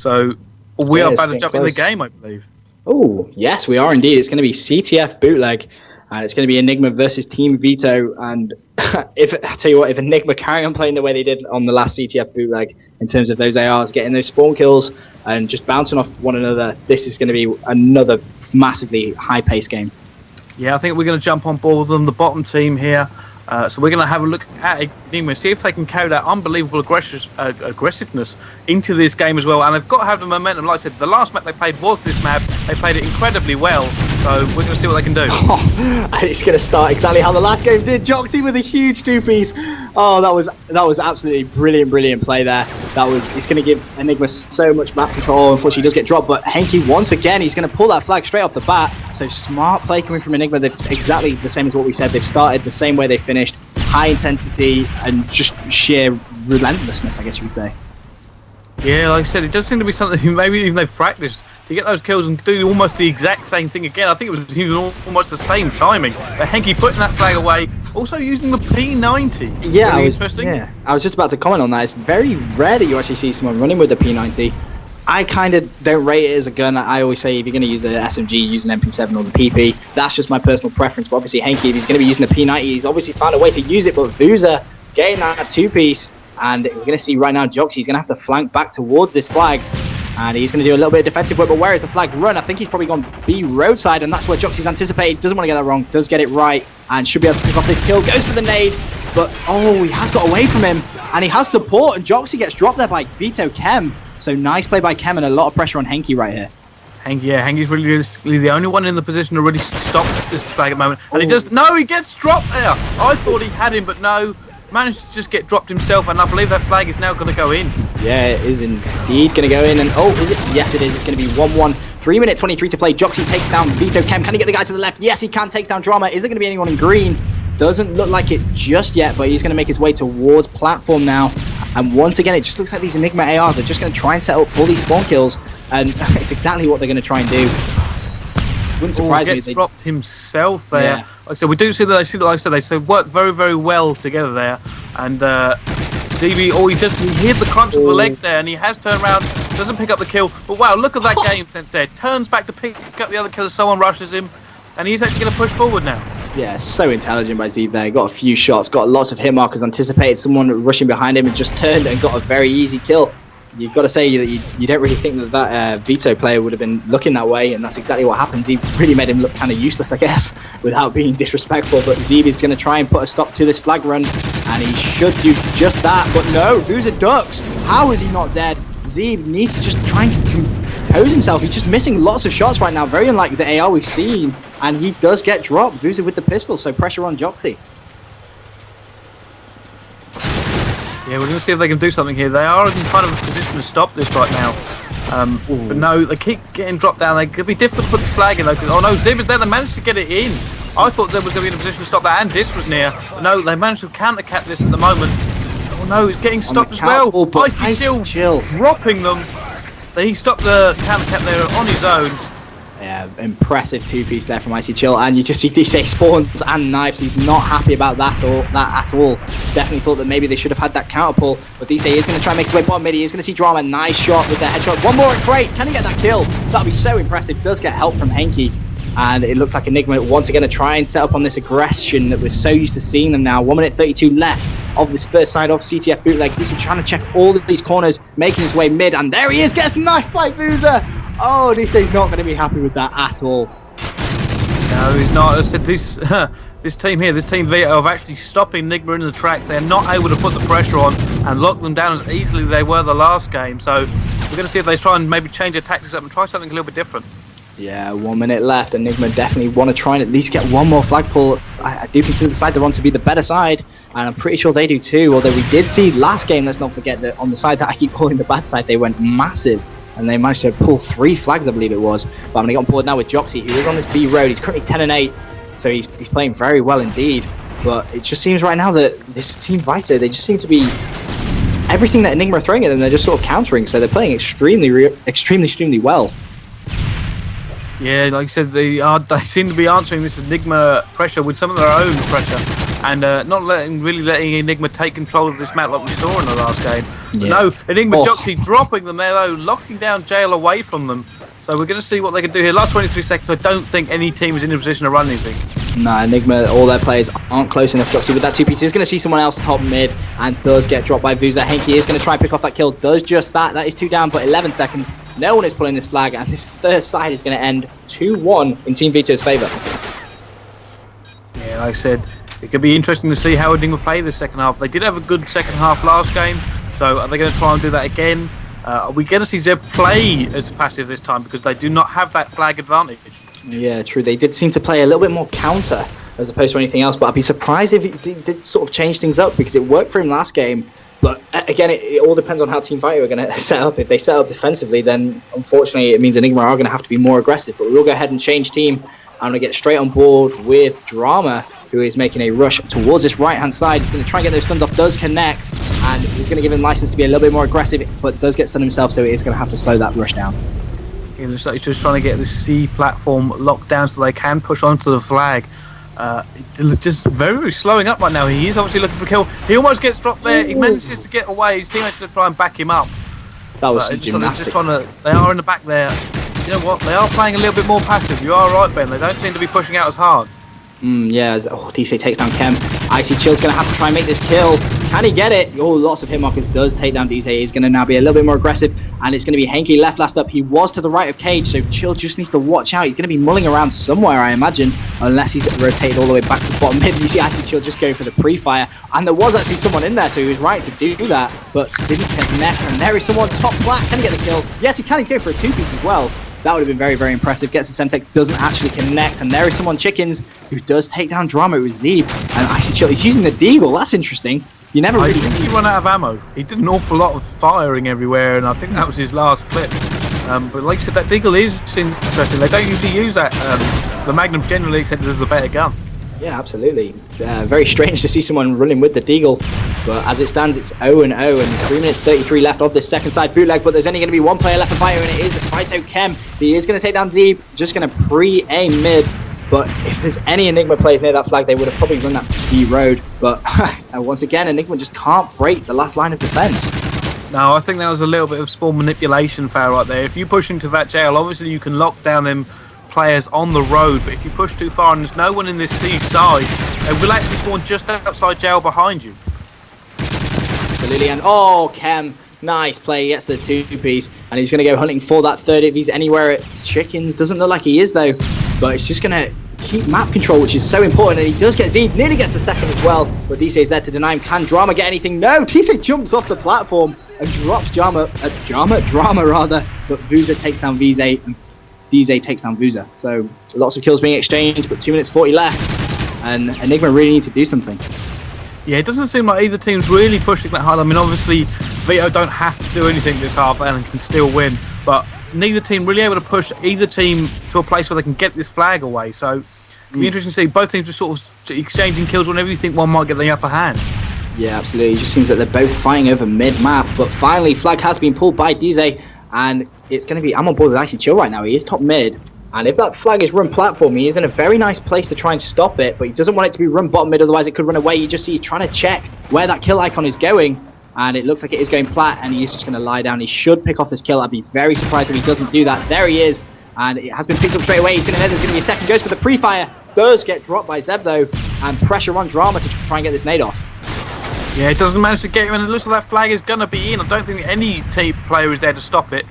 So we are about to jump in the game, I believe. Oh, yes, we are indeed. It's going to be CTF Bootleg, and it's going to be eNigma versus Team Vito. And I tell you what, if eNigma carry on playing the way they did on the last CTF Bootleg, in terms of those ARs, getting those spawn kills, and just bouncing off one another, this is going to be another massively high-paced game. Yeah, I think we're going to jump on board with them, the bottom team here. So we're going to have a look at eNigma, see if they can carry that unbelievable aggressiveness into this game as well. And they've got to have the momentum. Like I said, the last map they played was this map. They played it incredibly well. So we're going to see what they can do. And it's going to start exactly how the last game did. Joxy with a huge two-piece. Oh, that was absolutely brilliant play there. It's going to give eNigma so much map control. Unfortunately, he does get dropped. But Henke, once again, he's going to pull that flag straight off the bat. So smart play coming from eNigma. They've exactly the same as what we said. They've started the same way they finished. High intensity and just sheer relentlessness, I guess you would say. Yeah, like I said, it does seem to be something maybe even they've practiced to get those kills and do almost the exact same thing again. I think it was even almost the same timing. But Henke putting that flag away, also using the P90. Yeah, really interesting. Yeah, I was just about to comment on that. It's very rare that you actually see someone running with the P90. I kind of don't rate it as a gun. I always say if you're going to use an SMG, use an MP7 or the PP. That's just my personal preference. But obviously, Henke, if he's going to be using the P90, he's obviously found a way to use it. But Vuza getting that two-piece, and we're going to see right now Joxy's going to have to flank back towards this flag. And he's going to do a little bit of defensive work, but where is the flag run? I think he's probably gone B roadside, and that's where Joxy's anticipated. Doesn't want to get that wrong, does get it right, and should be able to pick off this kill. Goes for the nade, but oh, he has got away from him, and he has support, and Joxy gets dropped there by Vito Chem. So nice play by Chem, and a lot of pressure on Henke right here. Henke's really realistically the only one in the position to really stop this flag at the moment. And he gets dropped there. I thought he had him, but no. Managed to just get dropped himself, and I believe that flag is now going to go in. Yeah, it is indeed going to go in, and oh, is it? Yes, it is. It's going to be 1-1. 3 minute 23 to play. Joxy takes down Vito Chem. Can he get the guy to the left? Yes, he can. Takes down Drama. Is there going to be anyone in green? Doesn't look like it just yet, but he's going to make his way towards platform now. And once again, it just looks like these eNigma ARs are just going to try and set up for these spawn kills, and it's exactly what they're going to try and do. Wouldn't surprise me if they dropped himself there. Yeah. Like I said, we do see that they work very well together there. And ZB, he hit the crunch of the legs there, and he has turned around, doesn't pick up the kill. But wow, look at that game Sensei. Turns back to pick up the other kill as someone rushes him, and he's actually going to push forward now. Yeah, so intelligent by Zeeb there. Got a few shots, got lots of hit markers, anticipated someone rushing behind him and just turned and got a very easy kill. You've got to say that you don't really think that Vito player would have been looking that way, and that's exactly what happens. He really made him look kind of useless, I guess, without being disrespectful. But Zeeb is going to try and put a stop to this flag run, and he should do just that. But no, Vuza ducks. How is he not dead? Zeeb needs to just try and compose himself. He's just missing lots of shots right now, very unlike the AR we've seen, and he does get dropped. Vuza with the pistol, so pressure on Joxy. Yeah, we're going to see if they can do something here. They are in kind of a position to stop this right now. But no, they keep getting dropped down. They could be difficult to put this flag in though. Oh no, Zib is there. They managed to get it in. I thought Zib was going to be in a position to stop that, and this was near. But no, they managed to counter-cat this at the moment. Oh no, it's getting stopped as well. Icy Chill dropping them. He stopped the counter-cat there on his own. Yeah, impressive two-piece there from Icy Chill, and you just see DC spawns and knives. He's not happy about that at all. Definitely thought that maybe they should have had that counter pull, but DC is going to try and make his way bottom mid. He is going to see Drama. Nice shot with the headshot. One more at crate. Can he get that kill? That'll be so impressive. Does get help from Henke, and it looks like eNigma once again to try and set up on this aggression that we're so used to seeing them now. 1 minute 32 left of this first side of CTF Bootleg. DC trying to check all of these corners, making his way mid, and there he is. Gets knifed by Vuza. Oh, DC's not going to be happy with that at all. No, he's not. I said this team here, this team Vito, of actually stopping eNigma in the tracks. They are not able to put the pressure on and lock them down as easily as they were the last game. So we're going to see if they try and maybe change their tactics up and try something a little bit different. Yeah, 1 minute left. eNigma definitely want to try and at least get one more flag pull. I do consider the side they're on to be the better side, and I'm pretty sure they do too. Although we did see last game, let's not forget that on the side that I keep calling the bad side, they went massive. And they managed to pull 3 flags, I believe it was. But I'm going to get on board now with Joxy, who is on this B road. He's currently 10-8, so he's playing very well indeed. But it just seems right now that this team Vito, they just seem to be everything that eNigma are throwing at them, they're just sort of countering. So they're playing extremely well. Yeah, like I said, they seem to be answering this eNigma pressure with some of their own pressure, and not letting eNigma take control of this map like we saw in the last game. But no, eNigma Jockey dropping them there though, locking down Jail away from them. So we're going to see what they can do here. Last 23 seconds, I don't think any team is in a position to run anything. No, eNigma, all their players aren't close enough. Joxy with that 2-piece is going to see someone else top mid and does get dropped by Vuza. Henke is going to try and pick off that kill, does just that. That is 2 down, but 11 seconds. No one is pulling this flag, and this first side is going to end 2-1 in Team Vito's favour. Yeah, like I said, it could be interesting to see how eNigma play this second half. They did have a good second half last game, so are they going to try and do that again? Are we going to see Zeb play as passive this time because they do not have that flag advantage? Yeah, true. They did seem to play a little bit more counter as opposed to anything else, but I'd be surprised if he did sort of change things up because it worked for him last game. But again, it all depends on how Team Vito are going to set up. If they set up defensively, then unfortunately it means eNigma are going to have to be more aggressive. But we will go ahead and change team. I'm going to get straight on board with Drama, who is making a rush towards this right-hand side. He's going to try and get those stuns off, does connect, and he's going to give him license to be a little bit more aggressive, but does get stunned himself, so he is going to have to slow that rush down. It looks like he's just trying to get the C platform locked down so they can push onto the flag. Just very, very slowing up right now. He is obviously looking for a kill. He almost gets dropped there. He manages to get away. His teammates are going to try and back him up. That was some gymnastics. They are in the back there. You know what? They are playing a little bit more passive. You are right, Ben. They don't seem to be pushing out as hard. Yeah. DC takes down Chem. Icy Chill's going to have to try and make this kill. Can he get it? Lots of hit markers does take down DC. He's going to now be a little bit more aggressive, and it's going to be Henke last up. He was to the right of Cage, so Chill just needs to watch out. He's going to be mulling around somewhere, I imagine, unless he's rotated all the way back to the bottom mid. You see Icy Chill just go for the pre-fire, and there was actually someone in there, so he was right to do that, but didn't connect, and there is someone top flat. Can he get the kill? Yes, he can. He's going for a 2-piece as well. That would have been very, very impressive. Gets the Semtex, doesn't actually connect, and there is someone Chickens who does take down Drama with Zeeb, and Icy Chill, he's using the Deagle. That's interesting. You never really see. He ran out of ammo. He did an awful lot of firing everywhere, and I think that was his last clip. But like I said, that Deagle is interesting. They don't usually use that. The Magnum generally accepted as a better gun. Yeah, absolutely. Very strange to see someone running with the Deagle, but as it stands, it's 0-0, and 3 minutes 33 left of this second side bootleg, but there's only going to be one player left for Vito, and it is Vito Chem. He is going to take down Zeeb, just going to pre-aim mid. But if there's any eNigma players near that flag, they would have probably run that B road. But once again, eNigma just can't break the last line of defense. No, I think that was a little bit of small manipulation foul right there. If you push into that jail, obviously you can lock down them players on the road. But if you push too far and there's no one in this C side, they will actually spawn just outside jail behind you. Absolutely, and Chem. Nice play, he gets the 2-piece, and he's going to go hunting for that third if he's anywhere at Chickens. Doesn't look like he is though, but it's just going to keep map control, which is so important, and he does get Zeeb, nearly gets the second as well, but DC is there to deny him. Can Drama get anything? No, DC jumps off the platform and drops Drama, but Vuza takes down VZ, and DZ takes down Vuza. So lots of kills being exchanged, but 2 minutes 40 left, and eNigma really need to do something. Yeah, it doesn't seem like either team's really pushing that hard. I mean, obviously, Vito don't have to do anything this half and can still win, but neither team really able to push either team to a place where they can get this flag away. So it'll be interesting to see both teams just sort of exchanging kills whenever you think one might get the upper hand. Yeah, absolutely. It just seems that they're both fighting over mid-map, but finally, flag has been pulled by DZ, and it's going to be, I'm on board with Icy Chill right now. He is top mid. And if that flag is run platform, he is in a very nice place to try and stop it, but he doesn't want it to be run bottom mid, otherwise it could run away. You just see he's trying to check where that kill icon is going, and it looks like it is going plat, and he is just going to lie down. He should pick off this kill. I'd be very surprised if he doesn't do that. There he is, and it has been picked up straight away. He's going to know there's going to be a second. Goes for the pre-fire. Does get dropped by Zeb, though, and pressure on Drama to try and get this nade off. Yeah, it doesn't manage to get him, and it looks like that flag is going to be in. I don't think any team player is there to stop it.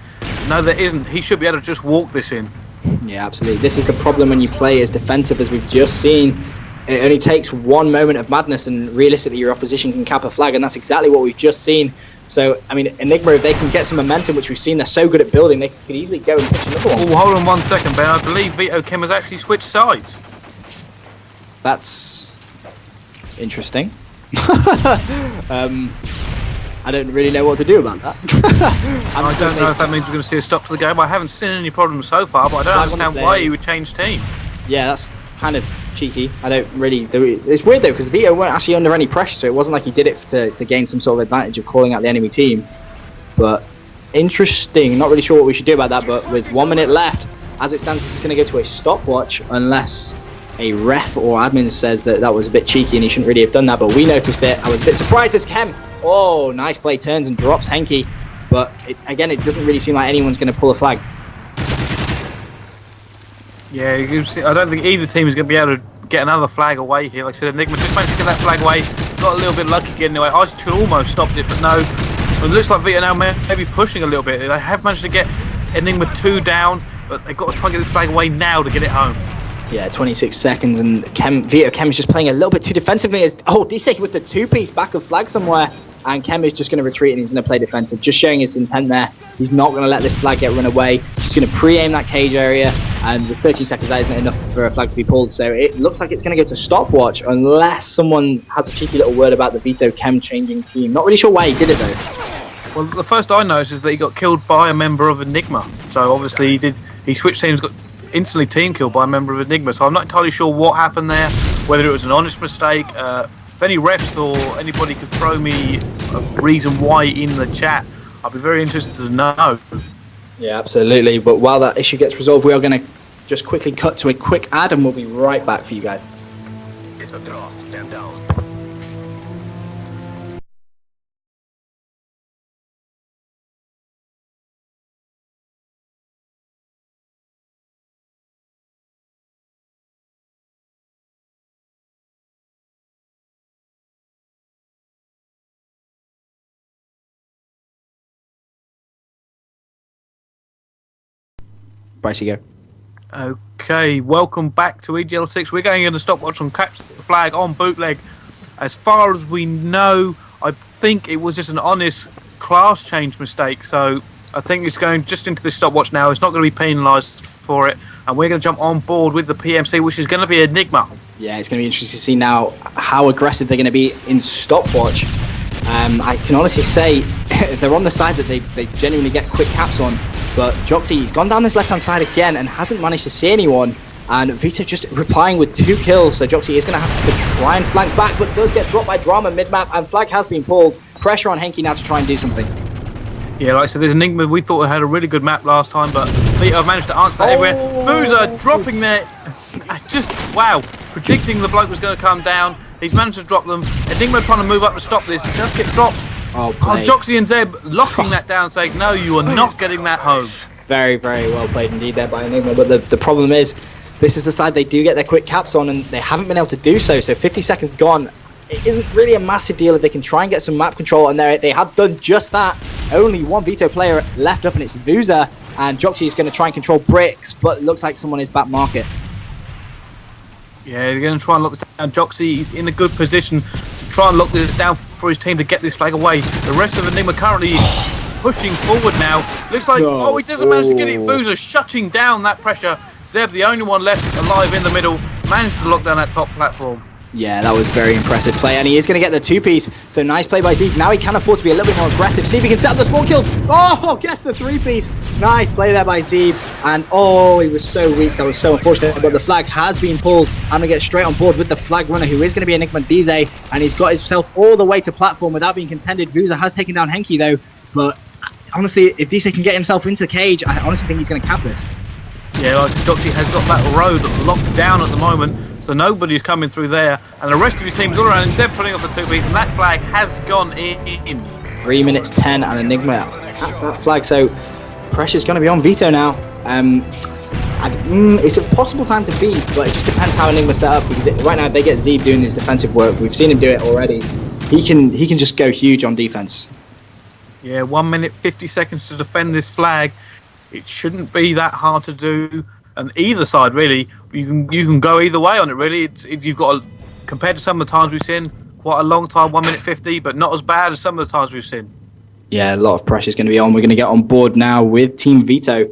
No, there isn't. He should be able to just walk this in. Yeah, absolutely. This is the problem when you play as defensive as we've just seen. It only takes one moment of madness and realistically your opposition can cap a flag, and that's exactly what we've just seen. So, I mean, eNigma, if they can get some momentum, which we've seen they're so good at building, they could easily go and push another one. Oh, hold on 1 second, Ben. I believe Vito Kim has actually switched sides. That's interesting. I don't really know what to do about that. I don't know if that means we're going to see a stop to the game. I haven't seen any problems so far, but I don't understand why he would change team. Yeah, that's kind of cheeky. I don't really... It's weird though, because Vito weren't actually under any pressure, so it wasn't like he did it to gain some sort of advantage of calling out the enemy team. But interesting. Not really sure what we should do about that, but with 1 minute left, as it stands, this is going to go to a stopwatch unless a ref or admin says that that was a bit cheeky and he shouldn't really have done that, but we noticed it. I was a bit surprised as Chem Oh, nice play. Turns and drops Henke. But again, it doesn't really seem like anyone's going to pull a flag. Yeah, I don't think either team is going to be able to get another flag away here. Like I said, eNigma just managed to get that flag away. Got a little bit lucky getting away. I could almost stopped it, but no. It looks like Vito now maybe pushing a little bit. They have managed to get eNigma 2 down, but they've got to try and get this flag away now to get it home. Yeah, 26 seconds, and Vito Chem is just playing a little bit too defensively. Oh, DC with the 2-piece back of flag somewhere, and Chem is just going to retreat and he's going to play defensive, just showing his intent there. He's not going to let this flag get run away. He's going to pre-aim that cage area, and with 13 seconds that isn't enough for a flag to be pulled, so it looks like it's going to go to stopwatch unless someone has a cheeky little word about the Vito Chem changing team. Not really sure why he did it though. Well, the first I noticed is that he got killed by a member of eNigma, so obviously he switched teams, got instantly team killed by a member of eNigma, so I'm not entirely sure what happened there, whether it was an honest mistake. If any refs or anybody could throw me a reason why in the chat, I'd be very interested to know. Yeah, absolutely. But while that issue gets resolved, we are going to just quickly cut to a quick ad and we'll be right back for you guys. It's a draw. Stand down. Bryce, you go. Okay, welcome back to EGL6. We're going into stopwatch on Capture the Flag on bootleg. As far as we know, I think it was just an honest class change mistake, so I think it's going just into this stopwatch now. It's not going to be penalised for it, and we're going to jump on board with the PMC, which is going to be eNigma. Yeah, it's going to be interesting to see now how aggressive they're going to be in stopwatch. I can honestly say they're on the side that they genuinely get quick caps on, but Joxy, he's gone down this left-hand side again and hasn't managed to see anyone, and Vito just replying with 2 kills, so Joxy is going to have to try and flank back, but does get dropped by Drama mid-map, and flag has been pulled. Pressure on Henke now to try and do something. Yeah, like I said, there's eNigma. We thought it had a really good map last time, but Vito managed to answer that everywhere. Fuza dropping there. Just, wow. Predicting the bloke was going to come down. He's managed to drop them. eNigma trying to move up to stop this. He does get dropped. Oh, Joxy and Zeb locking that down, saying, no, you are not getting that home. Very, very well played indeed there by eNigma, but the problem is, this is the side they do get their quick caps on, and they haven't been able to do so, so 50 seconds gone. It isn't really a massive deal if they can try and get some map control, and they have done just that. Only one Vito player left up, and it's Vuza, and Joxy is going to try and control bricks, but it looks like someone is back market. Yeah, they're going to try and lock this down. Joxy is in a good position to try and lock this down for his team to get this flag away. The rest of eNigma currently pushing forward now. Looks like, oh, he doesn't manage to get it. Vuza shutting down that pressure. Zeb, the only one left alive in the middle, managed to lock down that top platform. Yeah, that was very impressive play, and he is going to get the 2-piece, so nice play by Zeeb. Now he can afford to be a little bit more aggressive. See if he can set up the small kills. Oh, gets the 3-piece. Nice play there by Zeeb, and oh, he was so weak. That was so unfortunate, but the flag has been pulled. I'm going to get straight on board with the flag runner, who is going to be eNigma Dize, and he's got himself all the way to platform without being contended. Vuza has taken down Henke, though, but honestly, if Dize can get himself into the cage, I honestly think he's going to cap this. Yeah, like Joxy has got that road locked down at the moment, so nobody's coming through there, and the rest of his team's all around him. Zeb putting off the 2-piece, and that flag has gone in. 3 minutes 10, and eNigma at that flag, so pressure's going to be on Vito now. It's a possible time to beat, but it just depends how eNigma's set up, because right now they get Zeeb doing his defensive work. We've seen him do it already. He can just go huge on defense. Yeah, 1 minute 50 seconds to defend this flag. It shouldn't be that hard to do, and either side really, you can go either way on it really. You've got compared to some of the times we've seen, quite a long time, 1 minute 50, but not as bad as some of the times we've seen. Yeah, a lot of pressure is going to be on. We're going to get on board now with Team Vito,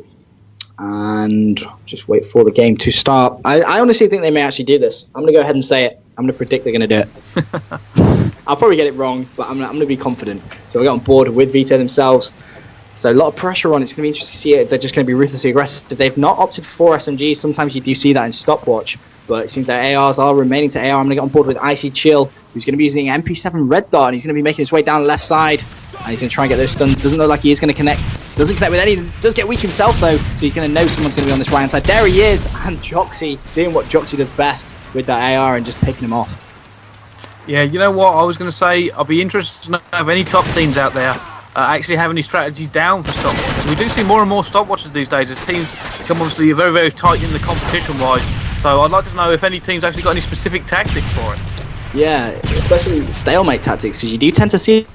and just wait for the game to start. I honestly think they may actually do this. I'm going to go ahead and say it. I'm going to predict they're going to do it. I'll probably get it wrong, but I'm going to be confident. So we get on board with Vito themselves. So a lot of pressure on. It's going to be interesting to see it. They're just going to be ruthlessly aggressive. They've not opted for SMGs. Sometimes you do see that in stopwatch, but it seems their ARs are remaining to AR. I'm going to get on board with Icy Chill, who's going to be using the MP7 Red Dot, and he's going to be making his way down the left side, and he's going to try and get those stuns. Doesn't look like he is going to connect. Doesn't connect with any. Does get weak himself though, so he's going to know someone's going to be on this right hand side. There he is, and Joxy doing what Joxy does best with that AR and just picking him off. Yeah, you know what? I was going to say, I'll be interested to know if any top teams out there actually have any strategies down for stopwatches. We do see more and more stopwatches these days as teams become obviously very, very tight in the competition-wise. So I'd like to know if any teams actually got any specific tactics for it. Yeah, especially stalemate tactics, because you do tend to see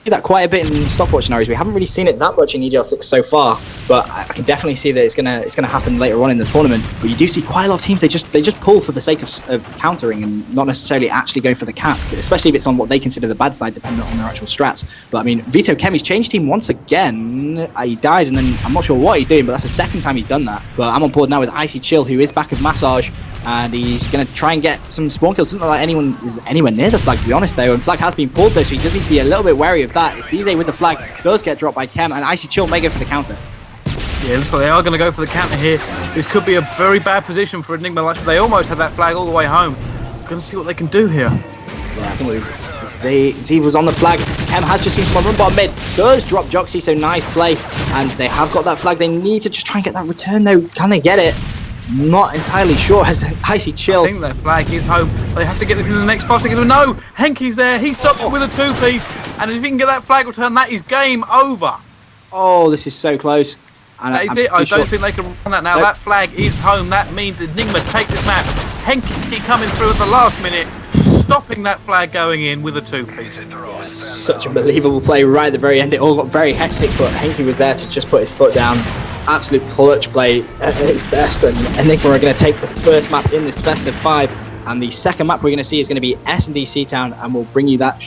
that quite a bit in stopwatch scenarios. We haven't really seen it that much in EGL6 so far, but I can definitely see that it's gonna happen later on in the tournament. But you do see quite a lot of teams, they just pull for the sake of countering and not necessarily actually going for the cap, especially if it's on what they consider the bad side, depending on their actual strats. But I mean, Vito Kemi's changed team once again. He died, and then I'm not sure what he's doing, but that's the second time he's done that. But I'm on board now with Icy Chill, who is back of Massage, and he's going to try and get some spawn kills. Doesn't look like anyone is anywhere near the flag, to be honest, though. And flag has been pulled, though, so he does need to be a little bit wary of that. It's DJ with the flag, does get dropped by Kem, and Icy Chill may go for the counter. Yeah, it looks like they are going to go for the counter here. This could be a very bad position for eNigma. Actually, they almost had that flag all the way home. Going to see what they can do here. Yeah, I think it was Z was on the flag. Kem has just seen someone run bottom mid. Does drop Joxy, so nice play. And they have got that flag. They need to just try and get that return, though. Can they get it? Not entirely sure. As Icy Chill, I think their flag is home. They have to get this in the next 5 seconds. No, Henke's there. He stopped it with a 2-piece. And if he can get that flag return, that is game over. oh, this is so close. And That is it. I don't think they can run that now. Nope. That flag is home. That means eNigma take this map. Henke coming through at the last minute, stopping that flag going in with a 2-piece. Such a believable play right at the very end. It all got very hectic, but Henke was there to just put his foot down. Absolute clutch play at its best, and eNigma are going to take the first map in this best of 5, and the second map we're going to see is going to be S&D Seatown, and we'll bring you that